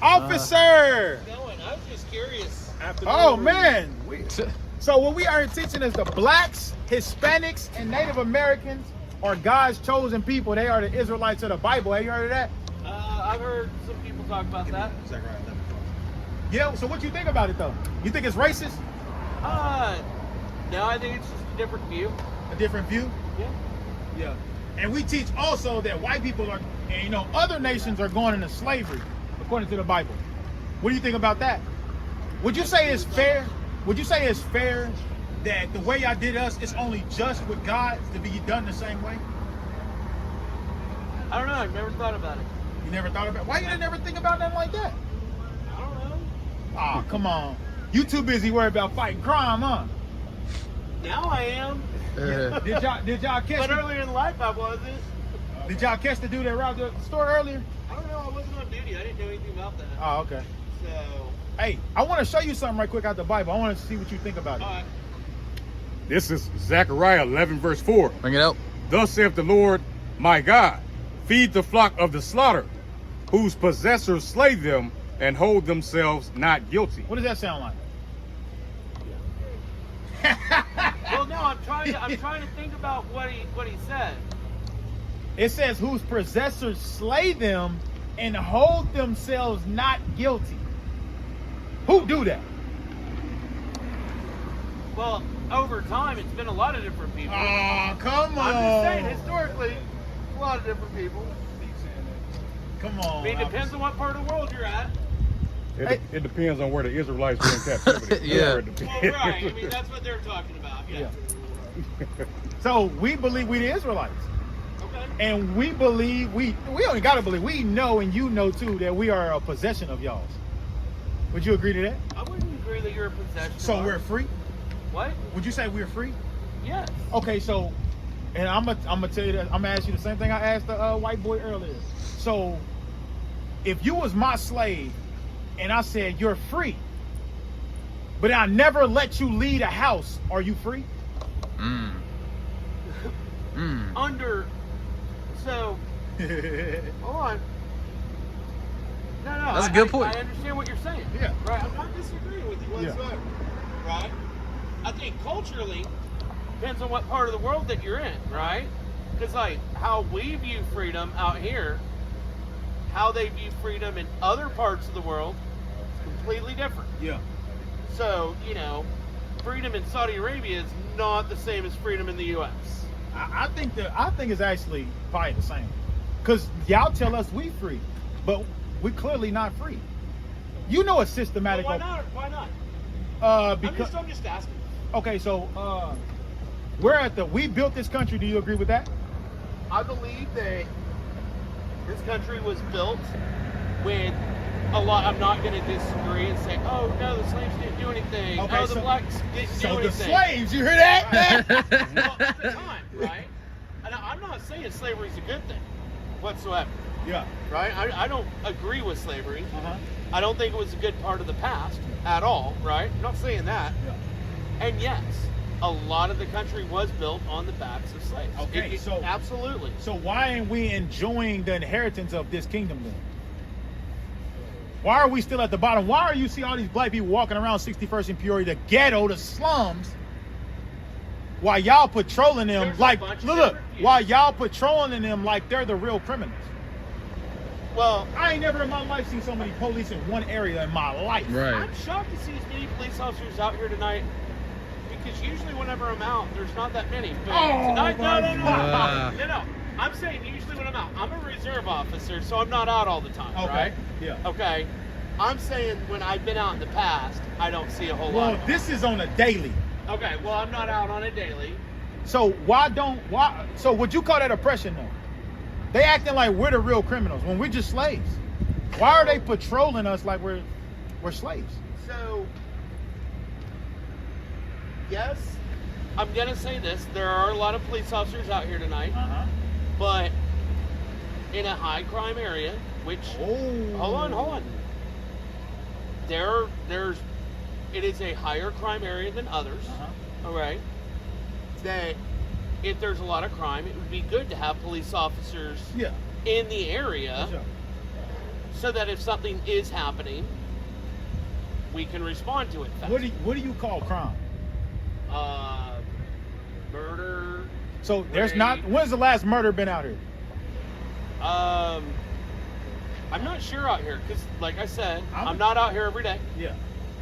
Officer! I was just curious. Oh, man. So what we are teaching is the blacks, Hispanics, and Native Americans are God's chosen people. They are the Israelites of the Bible. Have you heard of that? I've heard some people talk about that. Yeah, so what you think about it, though? You think it's racist? No, I think it's just a different view. A different view? Yeah. Yeah. And we teach also that white people are, and you know, other nations are going into slavery, according to the Bible. What do you think about that? Would you say it's fair? Would you say it's fair that the way y'all did us is only just with God to be done the same way? I don't know. I've never thought about it. You never thought about it? Why you didn't ever think about nothing like that? I don't know. Ah, come on. You too busy worried about fighting crime, huh? Now I am. Yeah. Did y'all catch? But earlier in life I wasn't. Did y'all catch the dude that robbed the store earlier? I don't know. I wasn't on duty. I didn't know anything about that. Oh, okay. So. Hey, I want to show you something right quick out the Bible. I want to see what you think about it. All right. This is Zechariah 11 verse 4. Bring it out. Thus saith the Lord, my God, feed the flock of the slaughter, whose possessors slay them and hold themselves not guilty. What does that sound like? Well, no, I'm trying to think about what he said. It says, whose possessors slay them and hold themselves not guilty. Who do that? Well, over time, it's been a lot of different people. Oh, come on. I'm just saying, historically, a lot of different people. Come on. I mean, it depends on what part of the world you're at. It depends on where the Israelites were in captivity. Yeah. Where it Well, depends. right. I mean, that's what they're talking about. Yeah. So we believe we the Israelites. Okay. And we believe, we only got to believe, we know and you know too that we are a possession of y'all's. Would you agree to that? I wouldn't agree that you're a possession. So of we're ours. free? What? Would you say we're free? Yes. Okay, so, and I'm gonna tell you that, I'm gonna ask you the same thing I asked the white boy earlier. So, if you was my slave, and I said you're free, but I never let you leave a house, are you free? Under. So. Hold on. No. That's a good point. I understand what you're saying. Yeah. Right. I'm not disagreeing with you whatsoever. Right. I think culturally depends on what part of the world that you're in. Right. Because like how we view freedom out here, how they view freedom in other parts of the world, is completely different. Yeah. So you know, freedom in Saudi Arabia is not the same as freedom in the U.S. I think it's actually probably the same. Because y'all tell us we free, but we clearly not free. You know it's systematic. Well, why not? Because I'm just asking. okay, so we built this country. Do you agree with that? I believe that this country was built with a lot. I'm not going to disagree and say, oh no, the slaves didn't do anything. Okay, Oh, the blacks didn't do anything. So the slaves, you hear that? Well, at the time, right? And I'm not saying slavery is a good thing whatsoever. Yeah. Right? I don't agree with slavery. Uh-huh. I don't think it was a good part of the past at all. Right? I'm not saying that. Yeah. And yes, a lot of the country was built on the backs of slaves. Okay, so absolutely. So why ain't we enjoying the inheritance of this kingdom then? Why are we still at the bottom? Why are you see all these black people walking around 61st and Peoria, the ghetto, the slums, while y'all patrolling them There's like a bunch of look, different while y'all patrolling them like they're the real criminals? Well, I ain't never in my life seen so many police in one area in my life. Right. I'm shocked to see as many police officers out here tonight. Because usually whenever I'm out, there's not that many. But tonight, no. I'm saying usually when I'm out, I'm a reserve officer, so I'm not out all the time, Okay. right? Yeah. Okay. I'm saying when I've been out in the past, I don't see a whole lot. Well, this is on a daily. Okay, well, I'm not out on a daily. So so would you call that oppression though? They acting like we're the real criminals when we're just slaves. Why are they patrolling us like we're slaves? So, yes, I'm going to say this. There are a lot of police officers out here tonight. Uh-huh. But in a high crime area, which hold on. It is a higher crime area than others. All right. That if there's a lot of crime, it would be good to have police officers in the area. Sure. so that if something is happening, we can respond to it fast. What do you call crime? Murder. So there's not. When's the last murder been out here? I'm not sure out here because, like I said, I'm not out here every day. Yeah.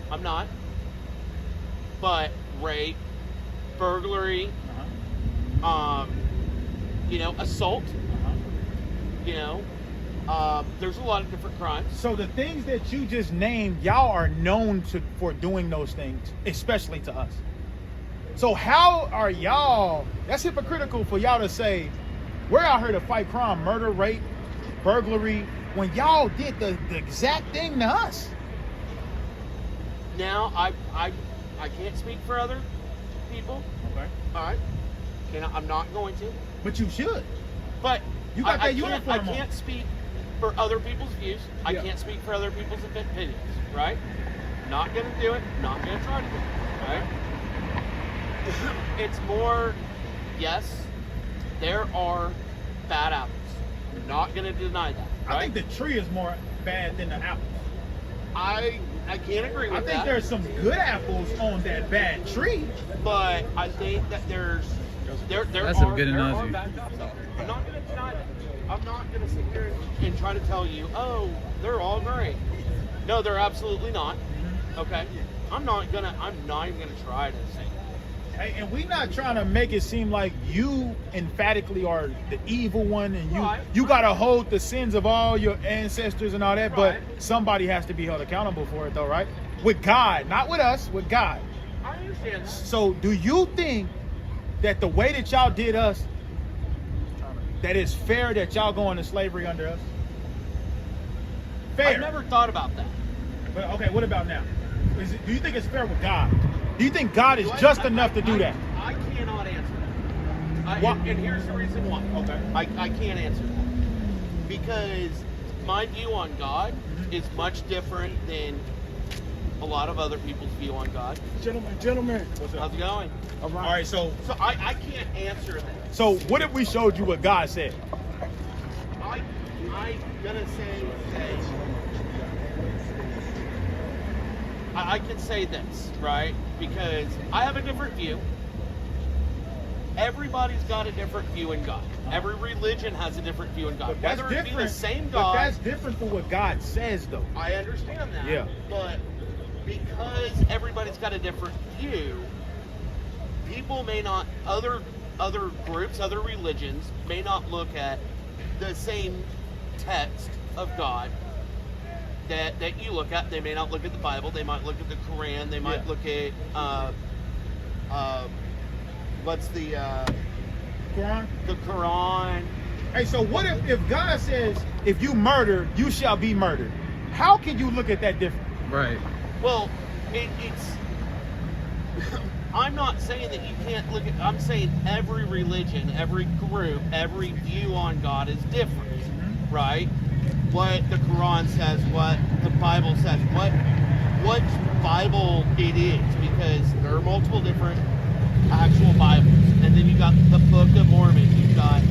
I'm not. But rape, burglary, assault. There's a lot of different crimes. So the things that you just named, y'all are known for doing those things, especially to us. So how are y'all? That's hypocritical for y'all to say we're out here to fight crime, murder, rape, burglary, when y'all did the exact thing to us. Now I can't speak for other people. Okay. All right. I'm not going to. But you should. But you got that uniform I can't speak for other people's views. I can't speak for other people's opinions. Right? Not gonna do it. Not gonna try to do it. Right? It's more, yes, there are bad apples. I'm not gonna deny that. Right? I think the tree is more bad than the apples. I can't agree with that. I think there's some good apples on that bad tree. But I think that there That's are, a good there analogy. are bad apples out there. I'm not going to deny that. I'm not going to sit here and try to tell you, oh, they're all great. No, they're absolutely not. Okay? I'm not even gonna try to say that. Hey, and we're not trying to make it seem like you emphatically are the evil one and you got to hold the sins of all your ancestors and all that, but somebody has to be held accountable for it though, right? With God, not with us, with God. I understand that. So do you think that the way that y'all did us, that it's fair that y'all go into slavery under us? Fair. I've never thought about that. But okay, what about now? Do you think it's fair with God? Do you think God is just enough to do that? I cannot answer that. Why? And here's the reason why. Okay. I can't answer that. Because my view on God is much different than a lot of other people's view on God. Gentlemen. What's up? How's it going? All right, so I can't answer that. So what if we showed you what God said? I'm gonna say I can say this, right? Because I have a different view. Everybody's got a different view in God. Every religion has a different view in God. But that's Whether it be different. the same But God. that's different from what God says, though. I understand that. Yeah. But because everybody's got a different view, people may not, other groups, other religions may not look at the same text of God that you look at. They may not look at the Bible. They might look at the Quran. They might look at what's the Quran? The Quran. Hey, so what if God says, if you murder, you shall be murdered? How can you look at that different? Right. Well, it's. I'm not saying that you can't look at. I'm saying every religion, every group, every view on God is different, right? What the Quran says, what the Bible says, what Bible it is, because there are multiple different actual Bibles, and then you got the Book of Mormon. You've got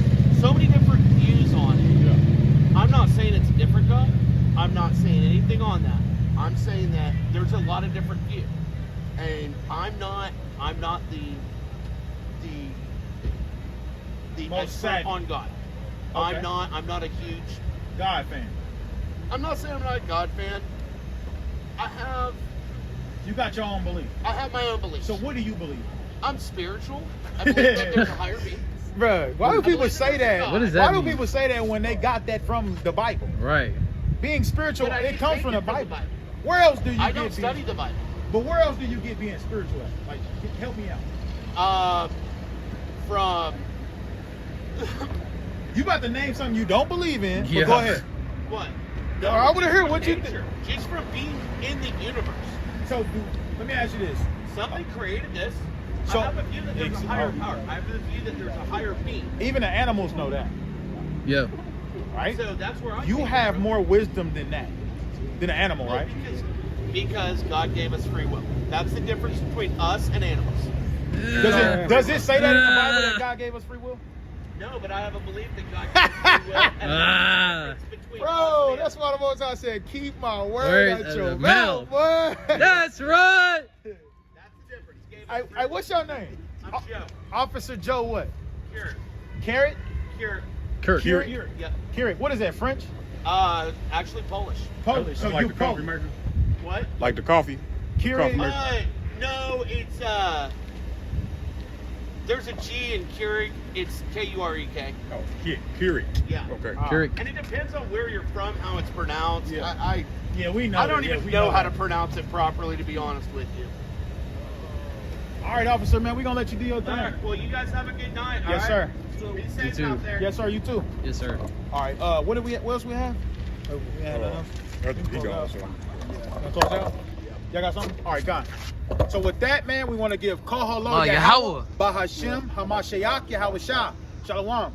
so many different views on it. Yeah. I'm not saying it's a different God. I'm not saying anything on that. I'm saying that there's a lot of different views, and I'm not the Most expert savvy. on God. Okay. I'm not a huge. God fan. I'm not saying I'm not a God fan. You got your own belief. I have my own beliefs. So what do you believe? I'm spiritual. I believe that there's a higher being. Bruh, why do people say that? What does that Why do mean? people say that when they got that from the Bible? Right. Being spiritual, But I it didn't comes take from it the Bible. Where else do you I get don't study the Bible. But where else do you get being spiritual at? Like, help me out. From You about to name something you don't believe in, but Yeah. go ahead. what? All right, I wanna hear From what you nature. Just from being in the universe. So, let me ask you this. Something created this. So- I have a view that there's a higher power. I have a view that there's a higher being. Even the animals know that, Yeah. right? So that's where I You came have from. more wisdom than that, than an animal, Well, right? because God gave us free will. That's the difference between us and animals. Does it say that in the Bible that God gave us free will? No, but I have a belief that God gives free will. And Ah. the difference between Bro, us and that's why the Most High said, keep my word Word out out your of mouth, boy. That's right. That's the difference. Gave us Hey, free hey, what's your name? will. I'm Joe. Officer Joe what? Cure. Carrot? Cure. Kirk. Carrot? Yep. Carrot. What is that, French? Actually Polish. Polish. So like you the coffee Polish. maker? What? Like the coffee? Carrot? Coffee. No, it's there's a G in Keurig. It's K-U-R-E-K. Oh, yeah, Keurig. Yeah. Okay. Kirk. And it depends on where you're from, how it's pronounced. Yeah. Yeah, we know. I don't that. Yeah, even we know how that. to pronounce it properly, to be honest with you. All right, officer, man, we're going to let you do your thing. All right. Well, you guys have a good night. Yes, all sir. right? Be You safe too. out there. Yes, sir, you too. Yes, sir. All right, what else we have? We had nothing else? He gone, so. Gonna close out? Y'all got something? All right, gone. So with that, man, we want to give Kahalo Oh, Yahweh. Bahashem Hamashiach Yahweh Shah. Shalom.